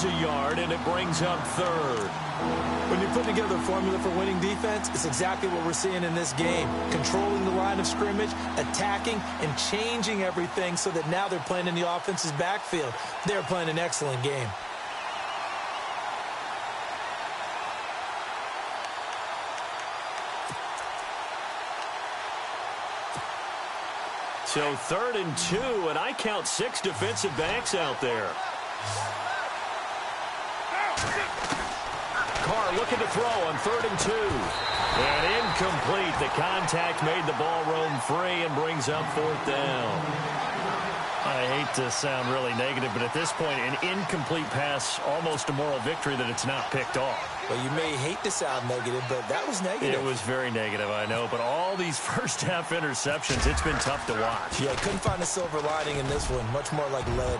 lose a yard, and it brings up third. When you're putting together a formula for winning defense, it's exactly what we're seeing in this game. Controlling the line of scrimmage, attacking, and changing everything so that now they're playing in the offense's backfield. They're playing an excellent game. So 3rd and 2, and I count 6 defensive backs out there. Carr looking to throw on 3rd and 2. And incomplete. The contact made the ball roam free and brings up 4th down. I hate to sound really negative, but at this point, an incomplete pass, almost a moral victory that it's not picked off. Well, you may hate to sound negative, but that was negative. It was very negative, I know. But all these first-half interceptions, it's been tough to watch. Yeah, couldn't find a silver lining in this one. Much more like lead.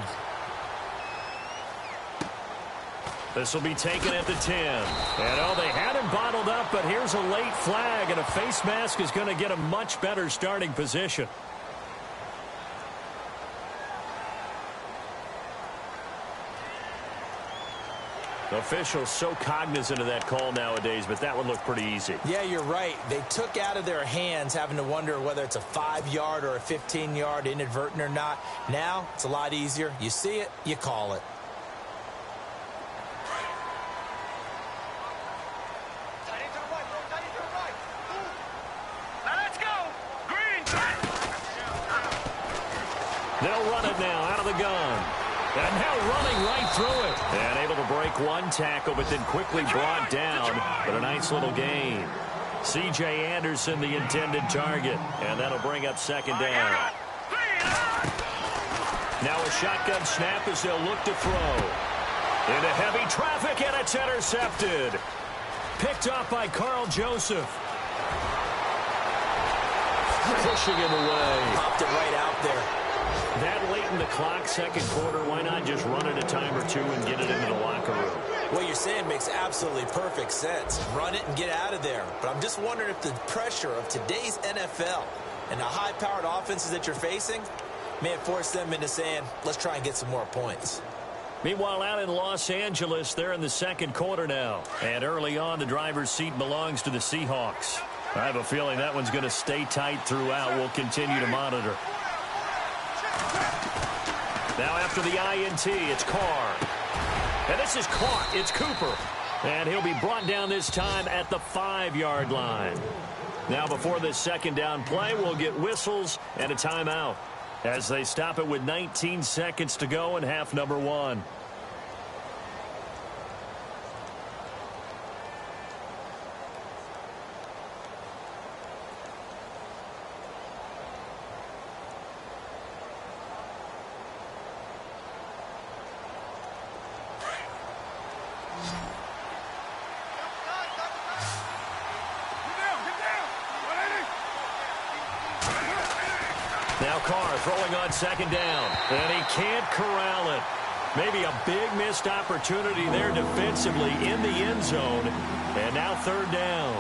This will be taken at the 10. And, oh, they had him bottled up, but here's a late flag, and a face mask is going to get a much better starting position. Officials so cognizant of that call nowadays, but that would look pretty easy. Yeah, you're right. They took out of their hands having to wonder whether it's a 5-yard or a 15-yard, inadvertent or not. Now, it's a lot easier. You see it, you call it. They'll run it now out of the gun. And now running right through it. And able to break one tackle, but then quickly brought down. But a nice little gain. C.J. Anderson, the intended target. And that'll bring up 2nd down. Now a shotgun snap as they'll look to throw. Into heavy traffic, and it's intercepted. Picked up by Carl Joseph. Pushing him away. Popped it right out there. That late in the clock, 2nd quarter, why not just run it a time or two and get it into the locker room? What you're saying makes absolutely perfect sense. Run it and get out of there. But I'm just wondering if the pressure of today's NFL and the high-powered offenses that you're facing may have forced them into saying, let's try and get some more points. Meanwhile, out in Los Angeles, they're in the 2nd quarter now. And early on, the driver's seat belongs to the Seahawks. I have a feeling that one's going to stay tight throughout. We'll continue to monitor. Now after the INT, it's Carr. And this is caught. It's Cooper. And he'll be brought down this time at the 5-yard line. Now before this 2nd down play, we'll get whistles and a timeout as they stop it with 19 seconds to go in half number 1. Now Carr throwing on 2nd down, and he can't corral it. Maybe a big missed opportunity there defensively in the end zone, and now 3rd down.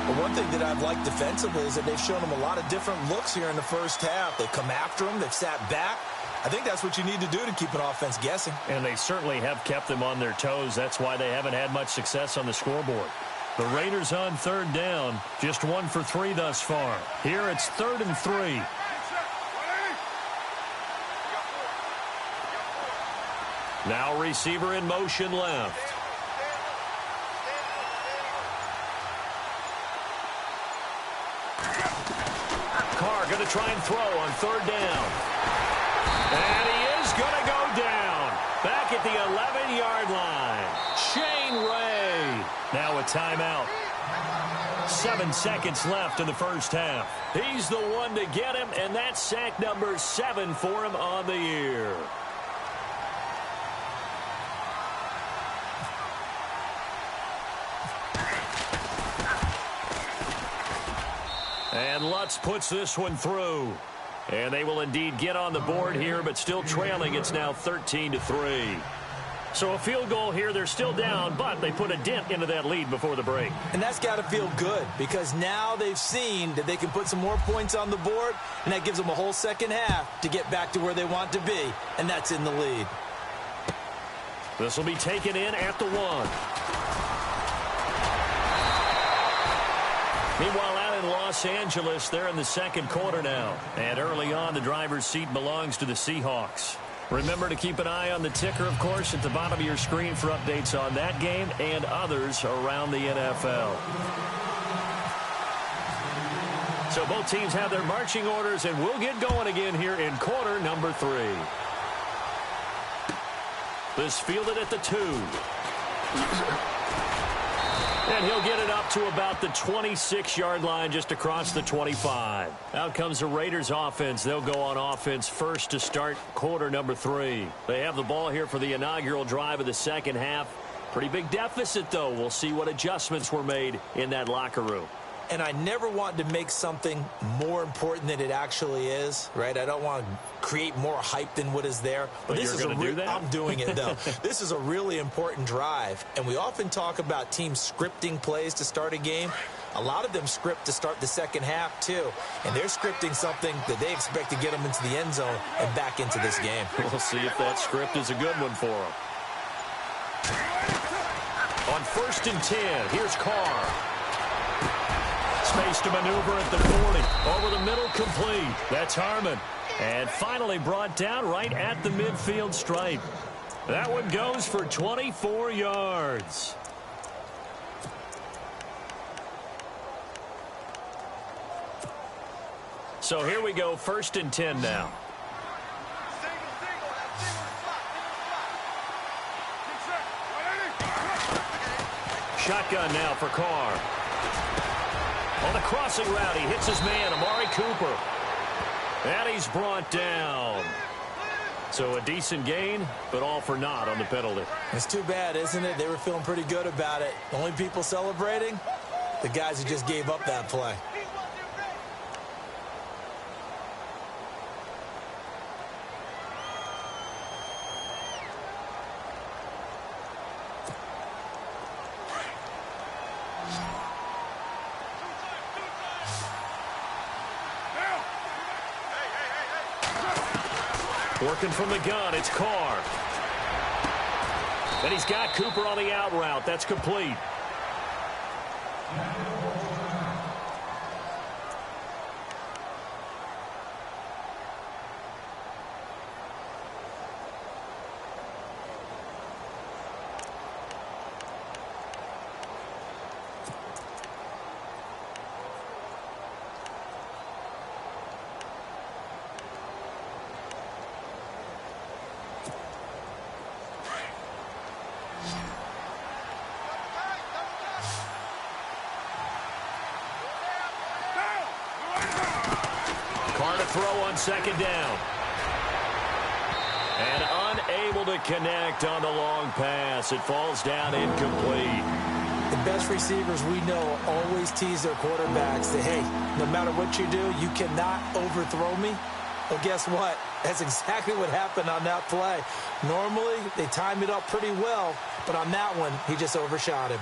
Well, one thing that I've liked defensively is that they've shown them a lot of different looks here in the first half. They've come after them. They've sat back. I think that's what you need to do to keep an offense guessing. And they certainly have kept them on their toes. That's why they haven't had much success on the scoreboard. The Raiders on 3rd down, just 1 for 3 thus far. Here it's 3rd and 3. Now receiver in motion left. Carr going to try and throw on 3rd down. And he is going to go down. Back at the 11-yard line. Shane Ray. Now a timeout. 7 seconds left in the first half. He's the one to get him, and that's sack number 7 for him on the year. And Lutz puts this one through. And they will indeed get on the board here, but still trailing. It's now 13-3. So a field goal here. They're still down, but they put a dent into that lead before the break. And that's got to feel good because now they've seen that they can put some more points on the board, and that gives them a whole second half to get back to where they want to be, and that's in the lead. This will be taken in at the 1. Meanwhile, out in Los Angeles, they're in the second quarter now. And early on, the driver's seat belongs to the Seahawks. Remember to keep an eye on the ticker, of course, at the bottom of your screen for updates on that game and others around the NFL. So both teams have their marching orders, and we'll get going again here in quarter number 3. This fielded at the 2. And he'll get it up to about the 26-yard line, just across the 25. Out comes the Raiders offense. They'll go on offense first to start quarter number 3. They have the ball here for the inaugural drive of the second half. Pretty big deficit, though. We'll see what adjustments were made in that locker room. And I never want to make something more important than it actually is, right? I don't want to create more hype than what is there. But this is going to do that? I'm doing it, though. This is a really important drive. And we often talk about teams scripting plays to start a game. A lot of them script to start the second half, too. And they're scripting something that they expect to get them into the end zone and back into this game. We'll see if that script is a good one for them. On 1st and 10, here's Carr. Space to maneuver at the 40. Over the middle, complete. That's Harmon. And finally brought down right at the midfield stripe. That one goes for 24 yards. So here we go, 1st and 10 now. Shotgun now for Carr. On a crossing route, he hits his man, Amari Cooper. And he's brought down. So a decent gain, but all for naught on the penalty. It's too bad, isn't it? They were feeling pretty good about it. The only people celebrating, the guys who just gave up that play. Working from the gun, it's Carr. And he's got Cooper on the out route. That's complete. Throw on 2nd down. And unable to connect on the long pass. It falls down incomplete. The best receivers we know always tease their quarterbacks that, hey, no matter what you do, you cannot overthrow me. Well, guess what? That's exactly what happened on that play. Normally, they time it up pretty well, but on that one, he just overshot him.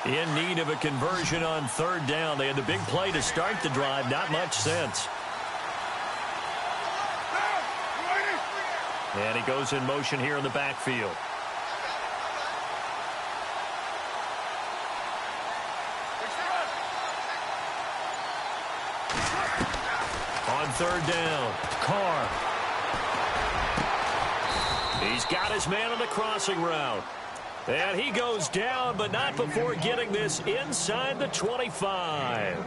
In need of a conversion on 3rd down. They had the big play to start the drive. Not much sense. And he goes in motion here in the backfield. On 3rd down, Carr. He's got his man on the crossing route. And he goes down, but not before getting this inside the 25.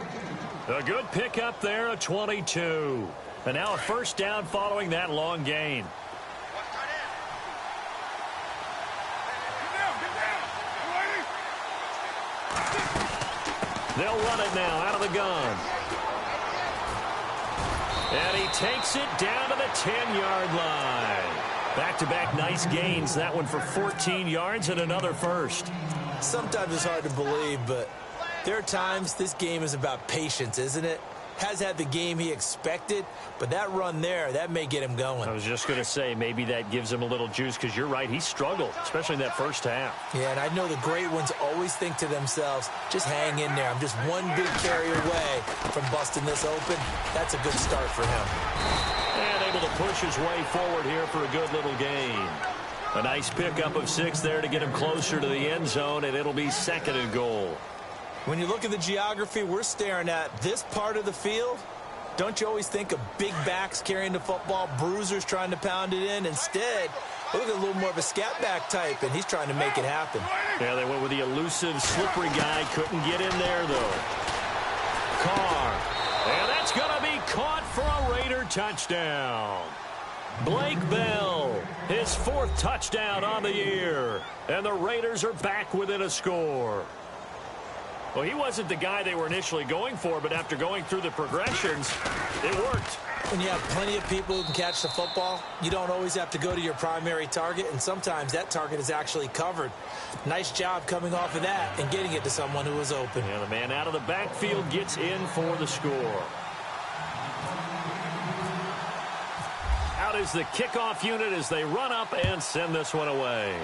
A good pickup there, a 22. And now a 1st down following that long gain. They'll run it now out of the gun. And he takes it down to the 10-yard line. Back-to-back nice gains. That one for 14 yards and another 1st. Sometimes it's hard to believe, but there are times this game is about patience, isn't it? has had the game he expected, but that run there, that may get him going. I was just going to say, maybe that gives him a little juice, because you're right, he struggled, especially in that first half. Yeah, and I know the great ones always think to themselves, just hang in there. I'm just one big carry away from busting this open. That's a good start for him. And able to push his way forward here for a good little gain. A nice pickup of 6 there to get him closer to the end zone, and it'll be 2nd and goal. When you look at the geography we're staring at, this part of the field, don't you always think of big backs carrying the football, bruisers trying to pound it in? Instead, look at a little more of a scat back type, and he's trying to make it happen. Yeah, they went with the elusive, slippery guy. Couldn't get in there, though. Carr. And that's going to be caught for a Raider touchdown. Blake Bell, his 4th touchdown on the year. And the Raiders are back within a score. Well, he wasn't the guy they were initially going for, but after going through the progressions, it worked. When you have plenty of people who can catch the football, you don't always have to go to your primary target, and sometimes that target is actually covered. Nice job coming off of that and getting it to someone who was open. Yeah, the man out of the backfield gets in for the score. Out is the kickoff unit as they run up and send this one away.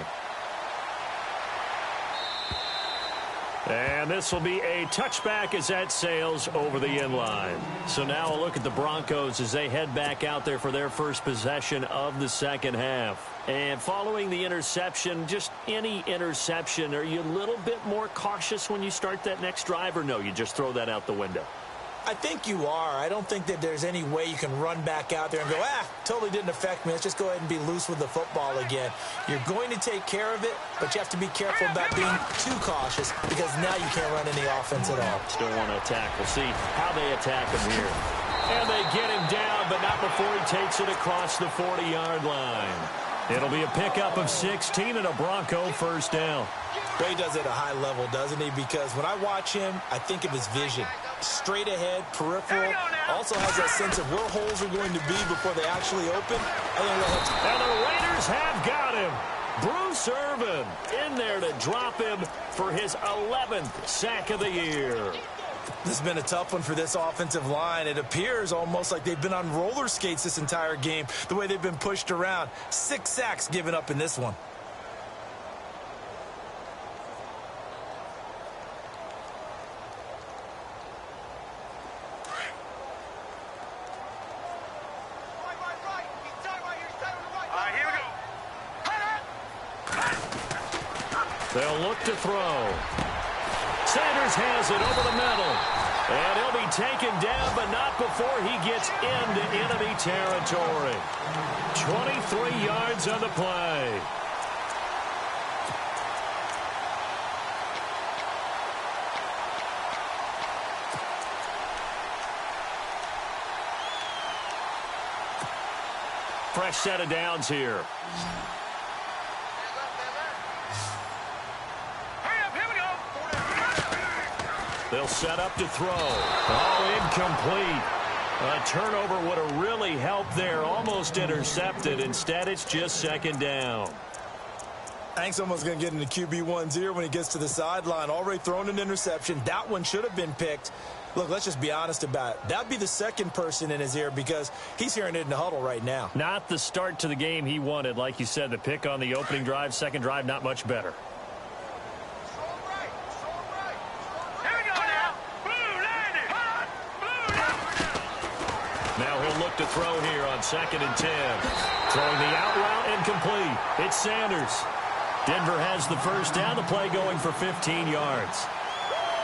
And this will be a touchback as that sails over the end line. So now a look at the Broncos as they head back out there for their first possession of the second half. And following the interception, just any interception, are you a little bit more cautious when you start that next drive, or no, you just throw that out the window? I think you are. I don't think that there's any way you can run back out there and go, totally didn't affect me. Let's just go ahead and be loose with the football again. You're going to take care of it, but you have to be careful about being too cautious, because now you can't run any offense at all. Still want to attack. We'll see how they attack him here. And they get him down, but not before he takes it across the 40-yard line. It'll be a pickup of 16 and a Bronco first down. Ray does it at a high level, doesn't he? Because when I watch him, I think of his vision. Straight ahead, peripheral, also has that sense of where holes are going to be before they actually open. And the Raiders have got him. Bruce Irvin in there to drop him for his 11th sack of the year. This has been a tough one for this offensive line. It appears almost like they've been on roller skates this entire game, the way they've been pushed around. 6 sacks given up in this one. They'll look to throw. Sanders has it over the middle. And he'll be taken down, but not before he gets into enemy territory. 23 yards on the play. Fresh set of downs here. They'll set up to throw. Oh, incomplete. A turnover would have really helped there. Almost intercepted. Instead, it's just second down. I think someone's going to get into QB1's ear when he gets to the sideline. Already thrown an interception. That one should have been picked. Look, let's just be honest about it. That'd be the second person in his ear, because he's hearing it in the huddle right now. Not the start to the game he wanted. Like you said, the pick on the opening drive, second drive, not much better. Now he'll look to throw here on 2nd and 10. Throwing the out route incomplete. It's Sanders. Denver has the first down. The play going for 15 yards.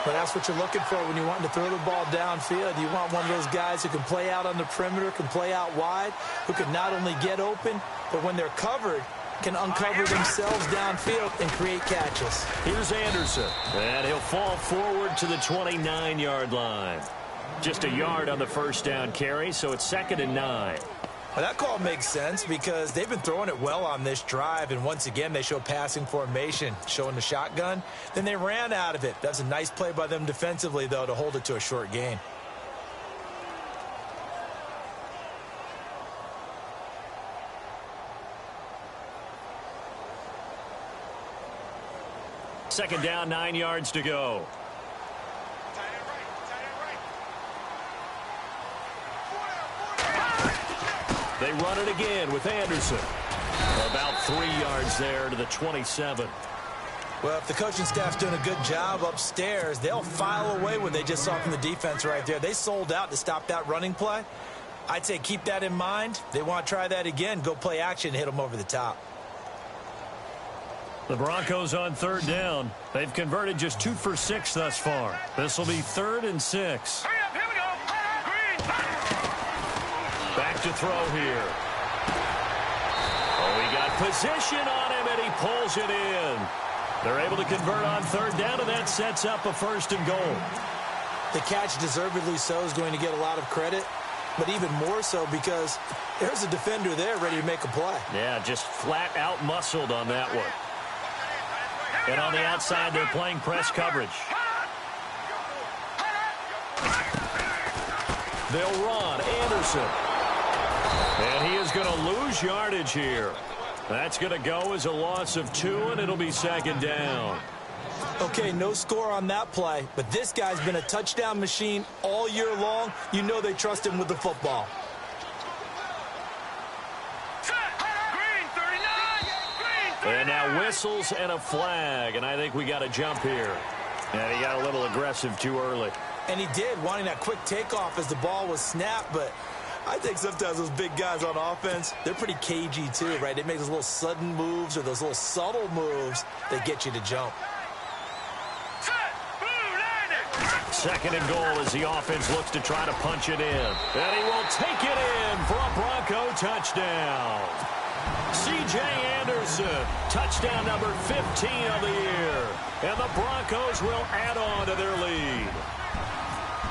But that's what you're looking for when you want to throw the ball downfield. You want one of those guys who can play out on the perimeter, can play out wide, who can not only get open, but when they're covered, can uncover themselves downfield and create catches. Here's Anderson. And he'll fall forward to the 29-yard line. Just a yard on the first down carry, so it's 2nd and 9. Well, that call makes sense because they've been throwing it well on this drive, and once again they show passing formation, showing the shotgun. Then they ran out of it. That's a nice play by them defensively, though, to hold it to a short gain. Second down, 9 yards to go. They run it again with Anderson. About 3 yards there to the 27. Well, if the coaching staff's doing a good job upstairs, they'll file away what they just saw from the defense right there. They sold out to stop that running play. I'd say keep that in mind. They want to try that again. Go play action and hit them over the top. The Broncos on 3rd down. They've converted just 2 for 6 thus far. This will be 3rd and 6. Back to throw here. Oh, he got position on him, and he pulls it in. They're able to convert on 3rd down, and that sets up a 1st and goal. The catch, deservedly so, is going to get a lot of credit, but even more so because there's a defender there ready to make a play. Yeah, just flat out muscled on that one. And on the outside, they're playing press coverage. They'll run. Anderson. And he is going to lose yardage here. That's going to go as a loss of 2, and it'll be 2nd down. Okay, no score on that play, but this guy's been a touchdown machine all year long. You know they trust him with the football. And now whistles and a flag, and I think we got a jump here. And he got a little aggressive too early. And he did, wanting that quick takeoff as the ball was snapped, but I think sometimes those big guys on offense, they're pretty cagey too, right? They make those little sudden moves or those little subtle moves that get you to jump. 2nd and goal as the offense looks to try to punch it in. And he will take it in for a Bronco touchdown. C.J. Anderson, touchdown number 15 of the year. And the Broncos will add on to their lead.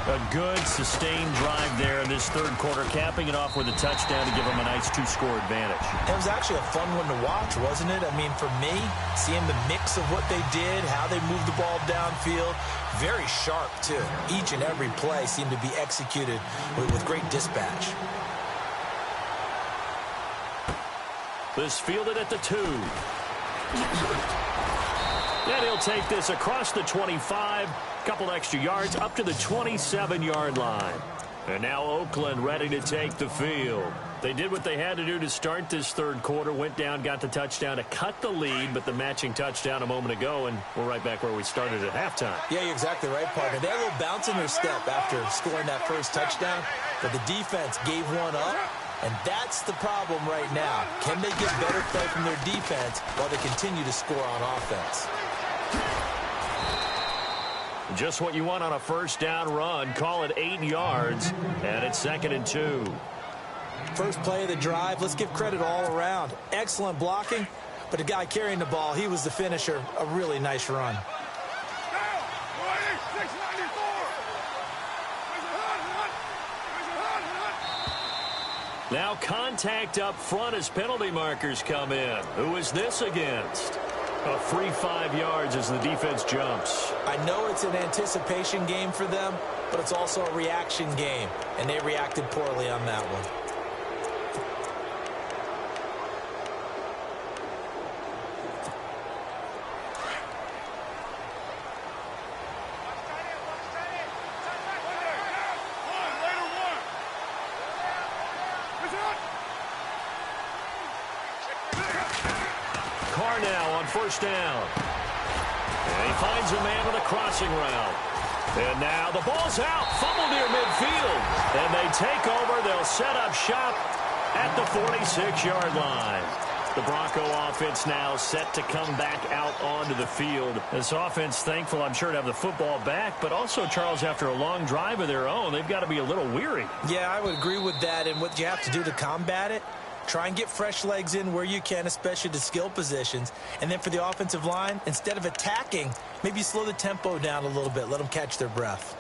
A good, sustained drive there in this 3rd quarter, capping it off with a touchdown to give them a nice 2-score advantage. It was actually a fun one to watch, wasn't it? I mean, for me, seeing the mix of what they did, how they moved the ball downfield, very sharp, too. Each and every play seemed to be executed with great dispatch. This fielded at the 2. And he'll take this across the 25, couple extra yards up to the 27-yard line. And now Oakland ready to take the field. They did what they had to do to start this 3rd quarter, went down, got the touchdown to cut the lead, but the matching touchdown a moment ago, and we're right back where we started at halftime. Yeah, you're exactly right, partner. They had a little bounce in their step after scoring that first touchdown, but the defense gave one up. And that's the problem right now. Can they get better play from their defense while they continue to score on offense? Just what you want on a 1st down run. Call it 8 yards, and it's 2nd and 2. First play of the drive, let's give credit all around. Excellent blocking, but the guy carrying the ball, he was the finisher. A really nice run. Now contact up front as penalty markers come in. Who is this against? A free 5 yards as the defense jumps. I know it's an anticipation game for them, but it's also a reaction game, and they reacted poorly on that one. Now on 1st down. And he finds a man on a crossing route. And now the ball's out. Fumble near midfield. And they take over. They'll set up shop at the 46-yard line. The Bronco offense now set to come back out onto the field. This offense thankful, I'm sure, to have the football back. But also, Charles, after a long drive of their own, they've got to be a little weary. Yeah, I would agree with that. And what you have to do to combat it, try and get fresh legs in where you can, especially the skill positions. And then for the offensive line, instead of attacking, maybe slow the tempo down a little bit. Let them catch their breath.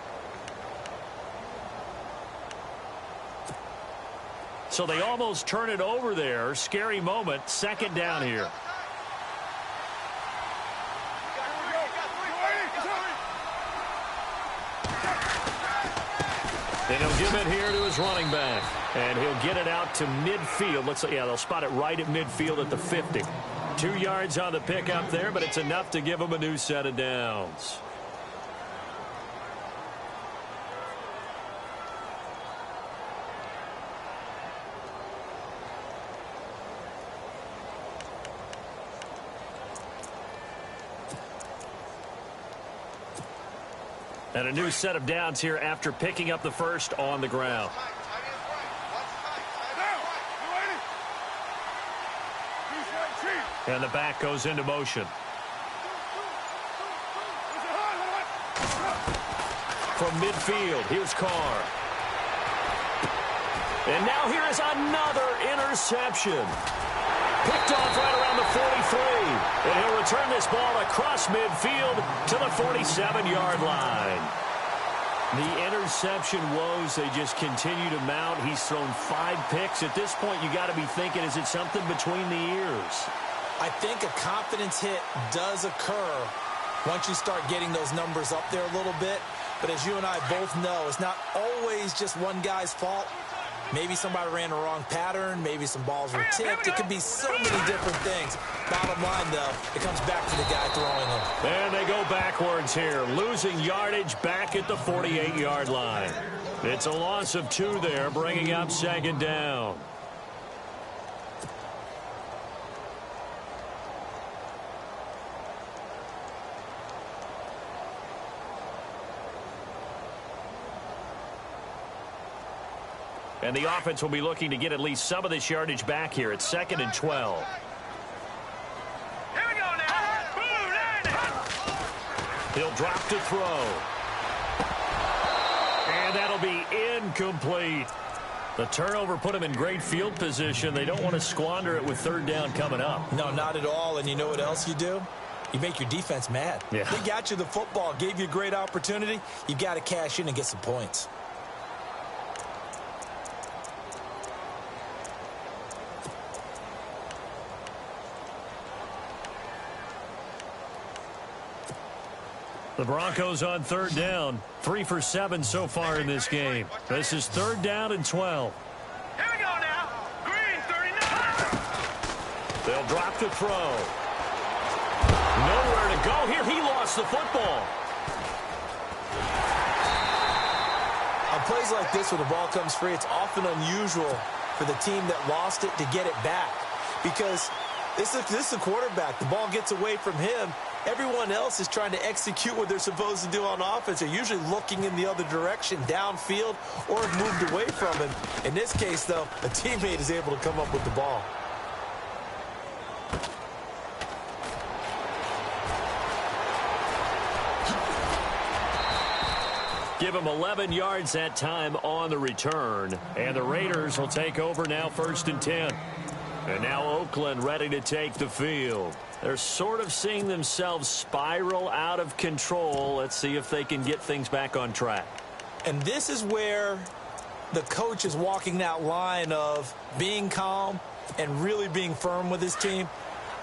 So they almost turn it over there. Scary moment. 2nd down here. And he'll give it here to his running back. And he'll get it out to midfield. Looks like, yeah, they'll spot it right at midfield at the 50. 2 yards on the pickup there, but it's enough to give him a new set of downs. And a new set of downs here after picking up the first on the ground. And the back goes into motion. From midfield, here's Carr. And now here is another interception. Picked off right around the 43. And he'll return this ball across midfield to the 47-yard line. The interception woes, they just continue to mount. He's thrown 5 picks. At this point, you got to be thinking, is it something between the ears? I think a confidence hit does occur once you start getting those numbers up there a little bit. But as you and I both know, it's not always just one guy's fault. Maybe somebody ran the wrong pattern. Maybe some balls were tipped. It could be so many different things. Bottom line, though, it comes back to the guy throwing them. And they go backwards here, losing yardage back at the 48-yard line. It's a loss of 2 there, bringing up second down. And the offense will be looking to get at least some of this yardage back here. It's 2nd and 12. Here we go now. He'll drop to throw. And that'll be incomplete. The turnover put him in great field position. They don't want to squander it with 3rd down coming up. No, not at all. And you know what else you do? You make your defense mad. Yeah. They got you the football, gave you a great opportunity. You got to cash in and get some points. The Broncos on 3rd down. 3 for 7 so far in this game. This is 3rd down and 12. Here we go now. Green 39. They'll drop to throw. Nowhere to go here. He lost the football. On plays like this where the ball comes free, it's often unusual for the team that lost it to get it back. Because this is a quarterback. The ball gets away from him. Everyone else is trying to execute what they're supposed to do on offense. They're usually looking in the other direction, downfield, or have moved away from him. In this case, though, a teammate is able to come up with the ball. Give him 11 yards that time on the return. And the Raiders will take over now 1st and 10. And now Oakland ready to take the field. They're sort of seeing themselves spiral out of control. Let's see if they can get things back on track. And this is where the coach is walking that line of being calm and really being firm with his team.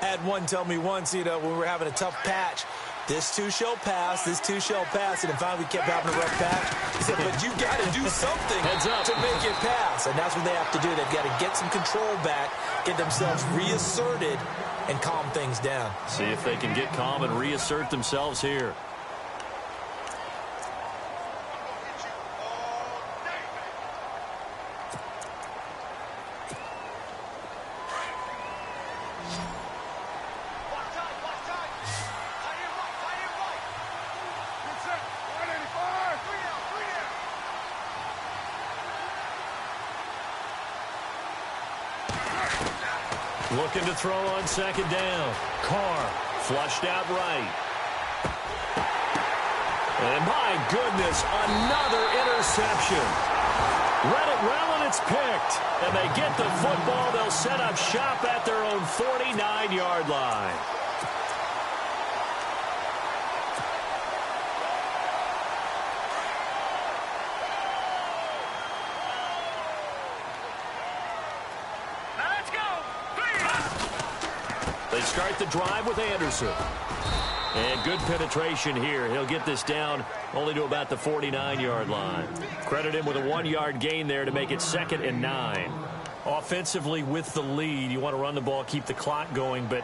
I had one tell me once, when we were having a tough patch, this too shall pass, this too shall pass. And finally we kept having a rough patch. He said, but you got to do something to make it pass. And that's what they have to do. They've got to get some control back, get themselves reasserted, and calm things down. See if they can get calm and reassert themselves here. Looking to throw on 2nd down. Carr flushed out right. And my goodness, another interception. Read it well, and it's picked. And they get the football. They'll set up shop at their own 49-yard line. They start the drive with Anderson. And good penetration here. He'll get this down only to about the 49-yard line. Credit him with a 1-yard gain there to make it 2nd and 9. Offensively with the lead, you want to run the ball, keep the clock going, but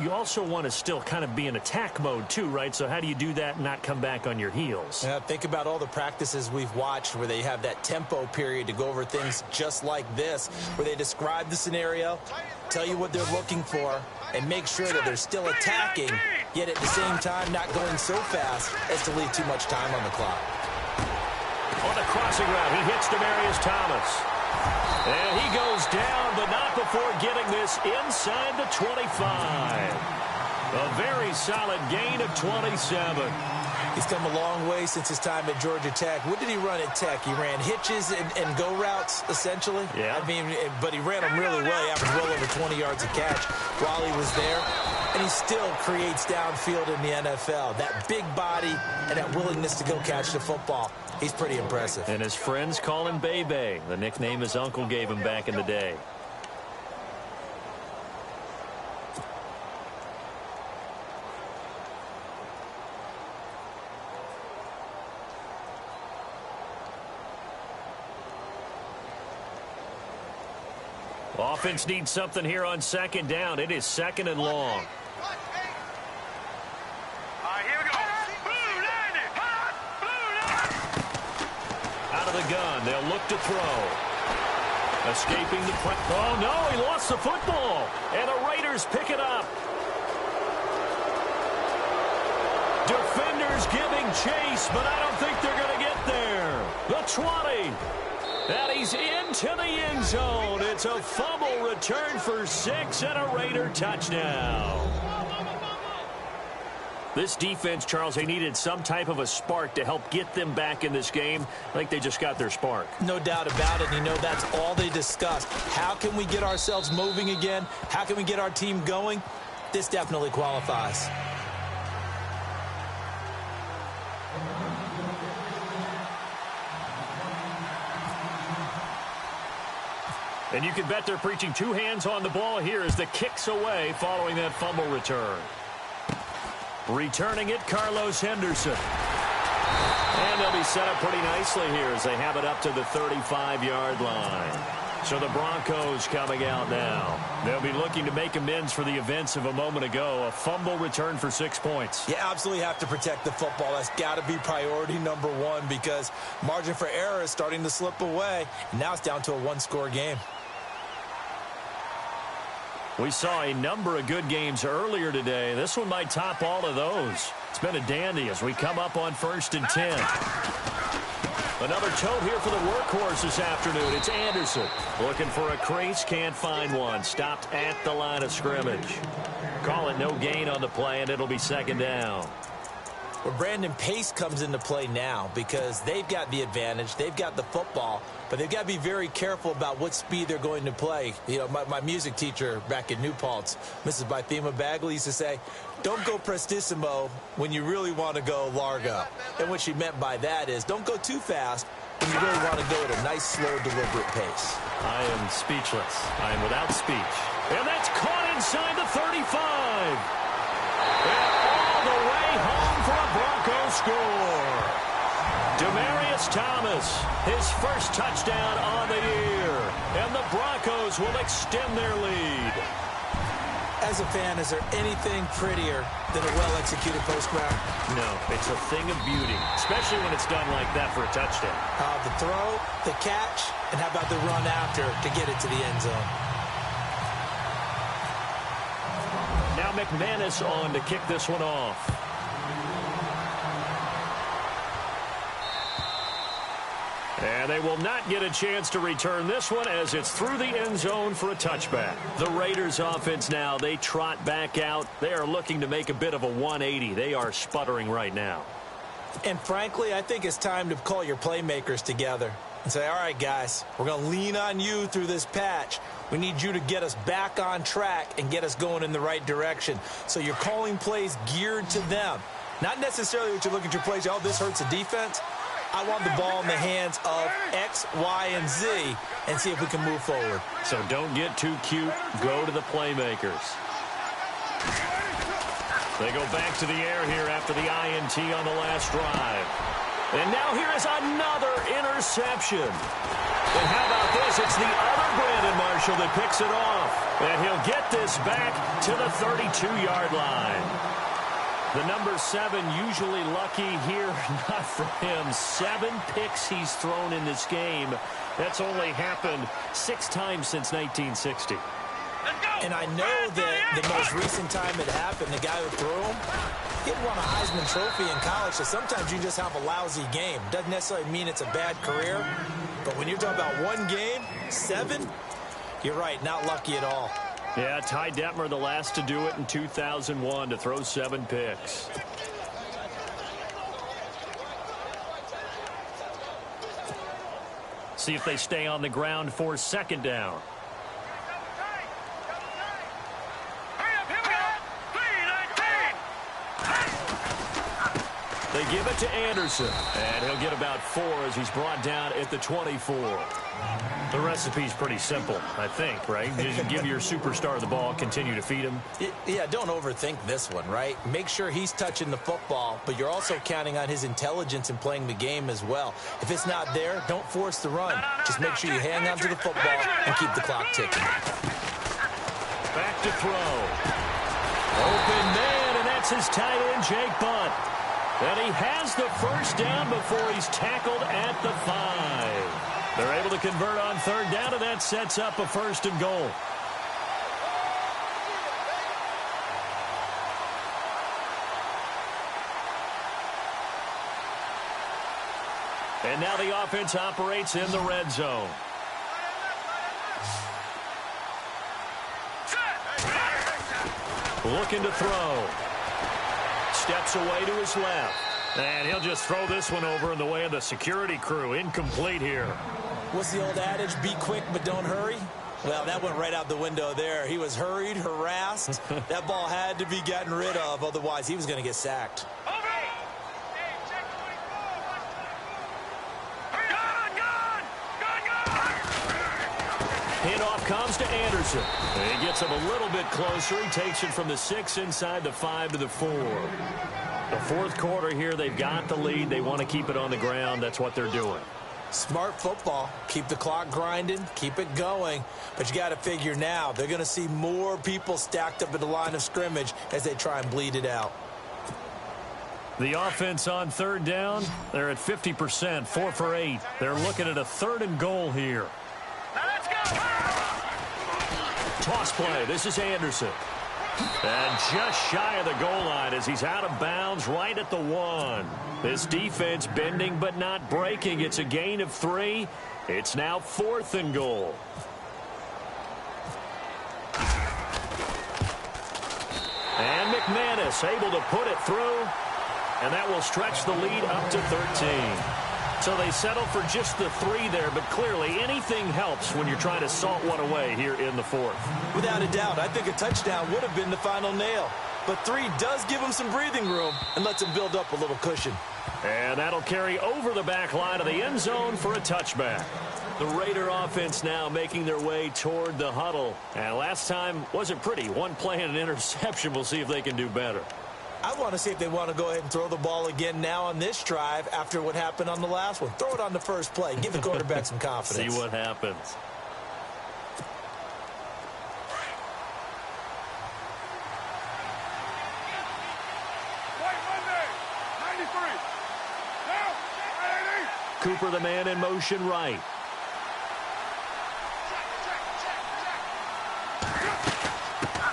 you also want to still kind of be in attack mode too, right? So how do you do that and not come back on your heels? Yeah, think about all the practices we've watched where they have that tempo period to go over things just like this, where they describe the scenario, tell you what they're looking for, and make sure that they're still attacking yet at the same time not going so fast as to leave too much time on the clock. On the crossing route, he hits Demaryius Thomas. And he goes down, but not before getting this inside the 25. A very solid gain of 27. He's come a long way since his time at Georgia Tech. What did he run at Tech? He ran hitches and go routes, essentially. Yeah. I mean, but he ran them really well. He averaged well over 20 yards a catch while he was there. And he still creates downfield in the NFL. That big body and that willingness to go catch the football. He's pretty impressive. And his friends call him Bebe, the nickname his uncle gave him back in the day. Offense needs something here on second down. It is second and long. Here we go. Blue line it. Blue line. Out of the gun. They'll look to throw. Escaping the press. Oh, no, he lost the football. And the Raiders pick it up. Defenders giving chase, but I don't think they're going to get there. The 20. And he's into the end zone. It's a fumble return for 6 and a Raider touchdown. This defense, Charles, they needed some type of a spark to help get them back in this game. I think they just got their spark. No doubt about it. You know, that's all they discussed. How can we get ourselves moving again? How can we get our team going? This definitely qualifies. And you can bet they're preaching two hands on the ball here as the kick's away following that fumble return. Returning it, Carlos Henderson. And they'll be set up pretty nicely here as they have it up to the 35-yard line. So the Broncos coming out now. They'll be looking to make amends for the events of a moment ago. A fumble return for 6 points. You absolutely have to protect the football. That's got to be priority number one because margin for error is starting to slip away. And now it's down to a one-score game. We saw a number of good games earlier today. This one might top all of those. It's been a dandy as we come up on 1st and 10. Another toe here for the workhorse this afternoon. It's Anderson. Looking for a crease, can't find one. Stopped at the line of scrimmage. Call it no gain on the play, and it'll be second down. Well, Brandon, pace comes into play now because they've got the advantage. They've got the football, but they've got to be very careful about what speed they're going to play. You know, my music teacher back in New Paltz, Mrs. Bythema Bagley, used to say, don't go prestissimo when you really want to go largo. And what she meant by that is don't go too fast when you really want to go at a nice, slow, deliberate pace. I am speechless. I am without speech. And that's caught inside the 35. And all the way home for a Broncos score. Demaryius Thomas, his first touchdown on the year. And the Broncos will extend their lead. As a fan, is there anything prettier than a well-executed post route? No, it's a thing of beauty, especially when it's done like that for a touchdown. The throw, the catch, and how about the run after to get it to the end zone? Now McManus on to kick this one off. And they will not get a chance to return this one as it's through the end zone for a touchback. The Raiders offense now, they trot back out. They are looking to make a bit of a 180. They are sputtering right now. And frankly, I think it's time to call your playmakers together and say, all right, guys, we're going to lean on you through this patch. We need you to get us back on track and get us going in the right direction. So you're calling plays geared to them. Not necessarily what you look at your plays, oh, this hurts the defense. I want the ball in the hands of X, Y, and Z and see if we can move forward. So don't get too cute. Go to the playmakers. They go back to the air here after the INT on the last drive. And now here is another interception. And how about this? It's the other Brandon Marshall that picks it off. And he'll get this back to the 32-yard line. The number 7 usually lucky here, not for him. 7 picks he's thrown in this game. That's only happened 6 times since 1960. And I know that the most recent time it happened, the guy who threw him, he had won a Heisman Trophy in college, so sometimes you just have a lousy game. Doesn't necessarily mean it's a bad career, but when you're talking about one game, 7, you're right, not lucky at all. Yeah, Ty Detmer, the last to do it in 2001, to throw 7 picks. See if they stay on the ground for 2nd down. They give it to Anderson, and he'll get about 4 as he's brought down at the 24. The recipe's pretty simple, I think, right? Just give your superstar the ball, continue to feed him. Yeah, don't overthink this one, right? Make sure he's touching the football, but you're also counting on his intelligence in playing the game as well. If it's not there, don't force the run. Just make sure you hang on to the football and keep the clock ticking. Back to throw. Open man, and that's his tight end, Jake Butt. And he has the 1st down before he's tackled at the 5. They're able to convert on 3rd down, and that sets up a 1st and goal. And now the offense operates in the red zone. Looking to throw. Steps away to his left. And he'll just throw this one over in the way of the security crew. Incomplete here. What's the old adage? Be quick, but don't hurry. Well, that went right out the window there. He was hurried, harassed. That ball had to be gotten rid of. Otherwise, he was going to get sacked. Handoff comes to Anderson. And he gets him a little bit closer. He takes it from the 6 inside the 5 to the 4. The 4th quarter here, they've got the lead. They want to keep it on the ground. That's what they're doing. Smart football. Keep the clock grinding. Keep it going. But you got to figure now, they're going to see more people stacked up at the line of scrimmage as they try and bleed it out. The offense on 3rd down, they're at 50%, 4 for 8. They're looking at a 3rd and goal here. Let's go! Toss play. This is Anderson. And just shy of the goal line as he's out of bounds right at the 1. This defense bending but not breaking. It's a gain of 3. It's now 4th and goal. And McManus able to put it through. And that will stretch the lead up to 13. So they settle for just the 3 there, but clearly anything helps when you're trying to salt one away here in the 4th. Without a doubt, I think a touchdown would have been the final nail. But 3 does give him some breathing room and lets him build up a little cushion. And that'll carry over the back line of the end zone for a touchback. The Raider offense now making their way toward the huddle. And last time wasn't pretty. 1 play and an interception. We'll see if they can do better. I want to see if they want to go ahead and throw the ball again now on this drive after what happened on the last one. Throw it on the first play. Give the quarterback some confidence. See what happens. White Monday, 93. Now, 80. Cooper, the man in motion right.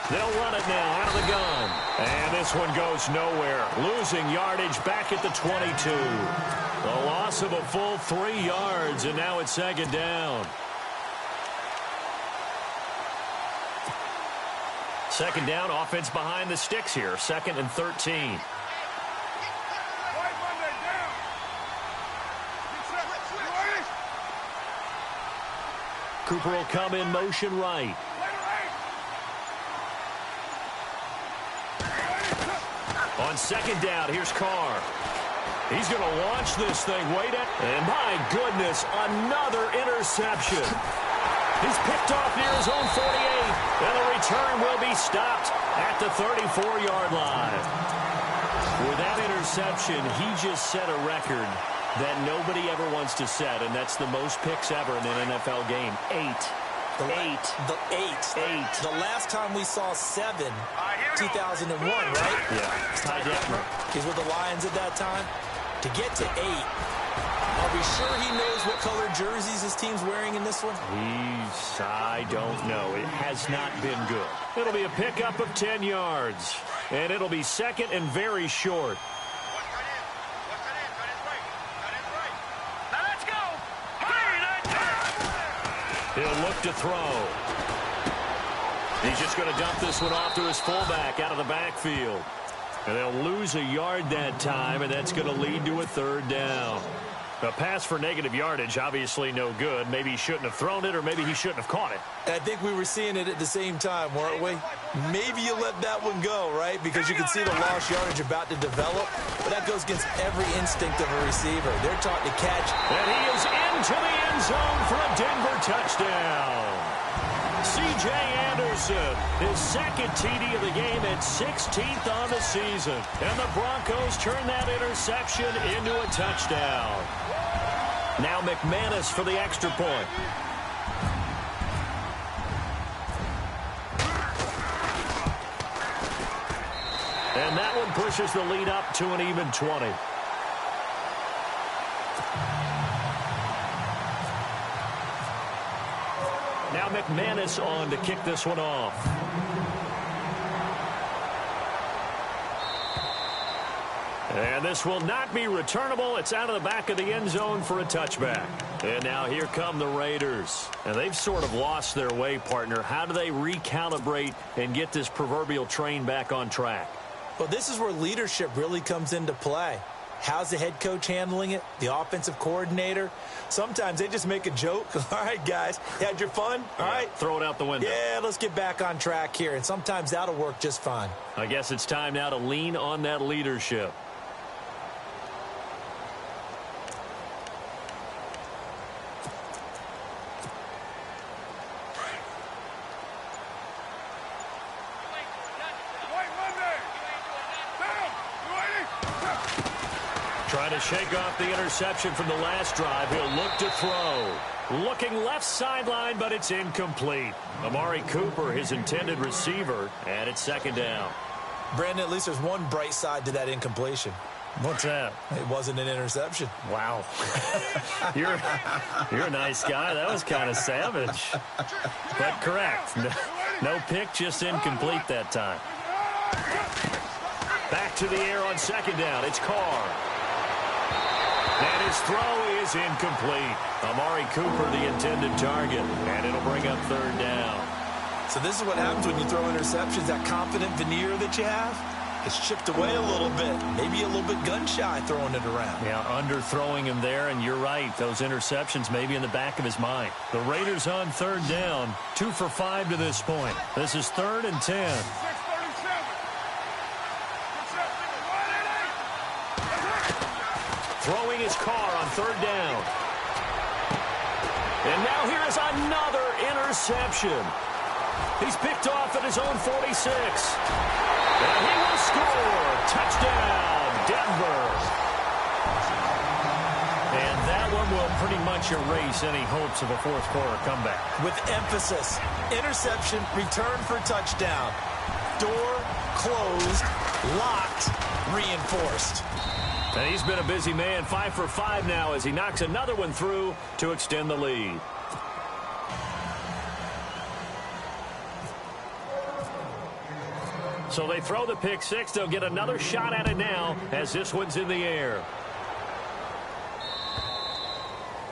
They'll run it now out of the gun. And this one goes nowhere. Losing yardage back at the 22. The loss of a full 3 yards, and now it's 2nd down. 2nd down, offense behind the sticks here. 2nd and 13. White Monday, down. Cooper will come in motion right. On 2nd down, here's Carr. He's going to launch this thing. Wait it. And my goodness, another interception. He's picked off near his own 48. And the return will be stopped at the 34-yard line. With that interception, he just set a record that nobody ever wants to set, and that's the most picks ever in an NFL game. 8. The last time we saw 7, 2001, right? Yeah, Ty Detmer. He's with the Lions at that time. To get to 8, are we sure he knows knows what color jerseys his team's wearing in this one? I don't know. It has not been good. It'll be a pickup of 10 yards. And it'll be second and very short. Now let's go. He'll look to throw. He's just going to dump this one off to his fullback out of the backfield. And they'll lose a yard that time, and that's going to lead to a third down. A pass for negative yardage, obviously no good. Maybe he shouldn't have thrown it, or maybe he shouldn't have caught it. I think we were seeing it at the same time, weren't we? Maybe you let that one go, right? Because you can see the lost yardage about to develop. But that goes against every instinct of a receiver. They're taught to catch. And he is into the end zone for a Denver touchdown. C.J. Anderson, his second TD of the game at 16th on the season. And the Broncos turn that interception into a touchdown. Now McManus for the extra point. And that one pushes the lead up to an even 20. Now McManus on to kick this one off. And this will not be returnable. It's out of the back of the end zone for a touchback. And now here come the Raiders. And they've sort of lost their way, partner. How do they recalibrate and get this proverbial train back on track? Well, this is where leadership really comes into play. How's the head coach handling it? The offensive coordinator? Sometimes they just make a joke. All right, guys, you had your fun? All right. Throw it out the window. Yeah, let's get back on track here. And sometimes that'll work just fine. I guess it's time now to lean on that leadership. Trying to shake off the interception from the last drive. He'll look to throw. Looking left sideline, but it's incomplete. Amari Cooper, his intended receiver, and it's second down. Brandon, at least there's one bright side to that incompletion. What's that? It wasn't an interception. Wow. You're a nice guy. That was kind of savage. But correct. No pick, just incomplete that time. Back to the air on second down. It's Carr. And his throw is incomplete. Amari Cooper, the intended target. And it'll bring up third down. So this is what happens when you throw interceptions. That confident veneer that you have, it's chipped away a little bit. Maybe a little bit gun-shy throwing it around. Yeah, underthrowing him there, and you're right. Those interceptions may be in the back of his mind. The Raiders on third down. 2 for 5 to this point. This is 3rd and 10. Throwing his Carr on third down. And now here is another interception. He's picked off at his own 46. And he will score. Touchdown, Denver. And that one will pretty much erase any hopes of a fourth quarter comeback. With emphasis, interception, return for touchdown. Door closed, locked, reinforced. And he's been a busy man. 5 for 5 now as he knocks another one through to extend the lead. So they throw the pick six. They'll get another shot at it now as this one's in the air.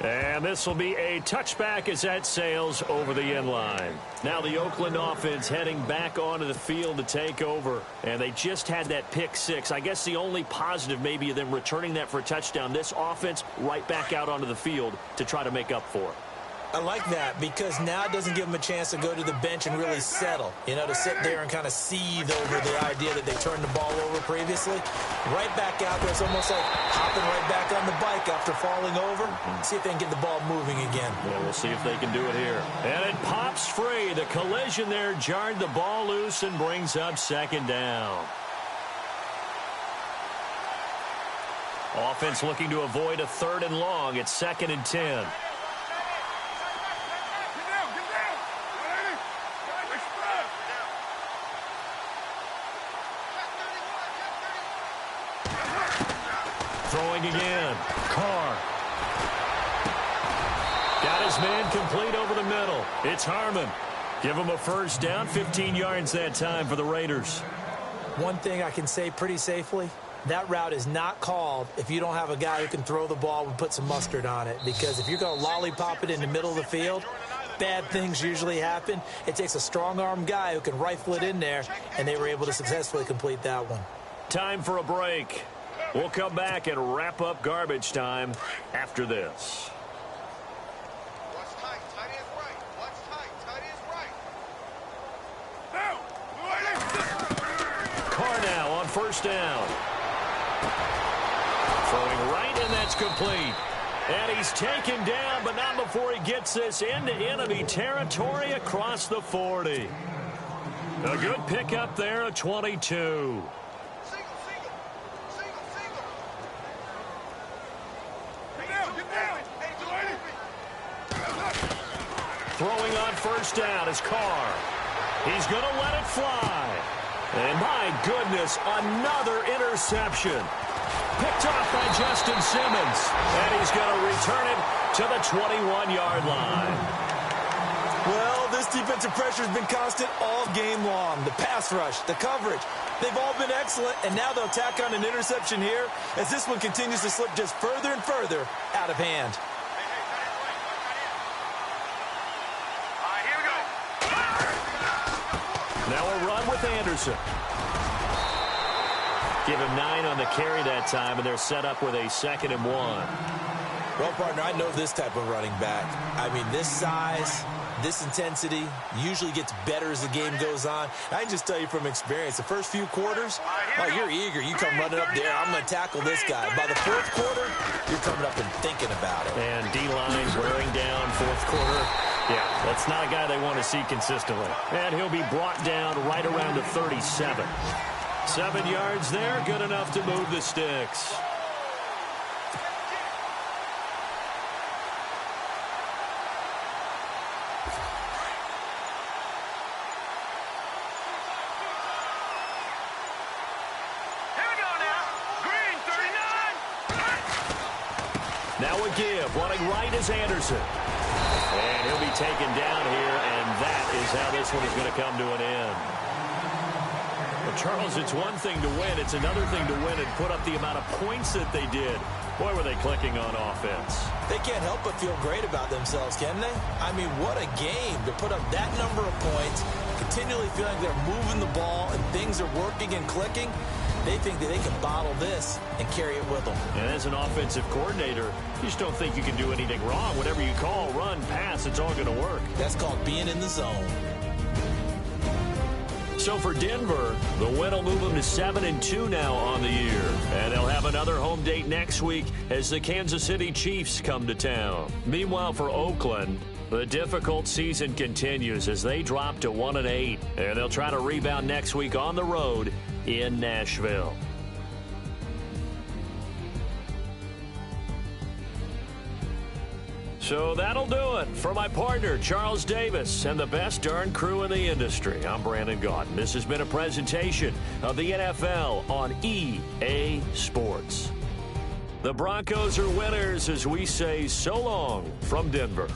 And this will be a touchback as that sails over the end line. Now the Oakland offense heading back onto the field to take over. And they just had that pick six. I guess the only positive maybe of them returning that for a touchdown. This offense right back out onto the field to try to make up for it. I like that because now it doesn't give them a chance to go to the bench and really settle. You know, to sit there and kind of seethe over the idea that they turned the ball over previously. Right back out there. It's almost like hopping right back on the bike after falling over. See if they can get the ball moving again. Yeah, we'll see if they can do it here. And it pops free. The collision there jarred the ball loose and brings up second down. Offense looking to avoid a 3rd and long. It's 2nd and 10. Throwing again. Carr. His man complete over the middle. It's Harmon. Give him a first down, 15 yards that time for the Raiders. One thing I can say pretty safely, that route is not called if you don't have a guy who can throw the ball and put some mustard on it. Because if you're going to lollipop it in the middle of the field, bad things usually happen. It takes a strong-arm guy who can rifle it in there, and they were able to successfully complete that one. Time for a break. We'll come back and wrap up garbage time after this. What's tight? Tight is right. What's tight? Tight is right. Now. Carr now on first down. Throwing right, and that's complete. And he's taken down, but not before he gets this into enemy territory across the 40. A good pickup there, a 22. Throwing on first down is Carr. He's going to let it fly. And my goodness, another interception. Picked off by Justin Simmons. And he's going to return it to the 21-yard line. Well, this defensive pressure has been constant all game long. The pass rush, the coverage, they've all been excellent, and now they'll tack on an interception here as this one continues to slip just further and further out of hand. Now a run with Anderson. Give him 9 on the carry that time, and they're set up with a 2nd and 1. Well, partner, I know this type of running back. I mean, this size, this intensity usually gets better as the game goes on. I can just tell you from experience, the first few quarters, oh, you're eager. You come running up there, I'm going to tackle this guy. By the 4th quarter, you're coming up and thinking about it. And D-line wearing down 4th quarter. Yeah, that's not a guy they want to see consistently. And he'll be brought down right around the 37. 7 yards there, good enough to move the sticks. Now a give, running right is Anderson. And he'll be taken down here, and that is how this one is going to come to an end. Well, Charles, it's one thing to win. It's another thing to win and put up the amount of points that they did. Boy, were they clicking on offense. They can't help but feel great about themselves, can they? I mean, what a game to put up that number of points, continually feeling like they're moving the ball and things are working and clicking. They think that they can bottle this and carry it with them. And as an offensive coordinator, you just don't think you can do anything wrong. Whatever you call, run, pass, it's all going to work. That's called being in the zone. So for Denver, the win will move them to 7-2 now on the year. And they'll have another home date next week as the Kansas City Chiefs come to town. Meanwhile, for Oakland, the difficult season continues as they drop to 1-8. And they'll try to rebound next week on the road in Nashville. So that'll do it for my partner, Charles Davis, and the best darn crew in the industry. I'm Brandon Gaudin. This has been a presentation of the NFL on EA Sports. The Broncos are winners as we say so long from Denver.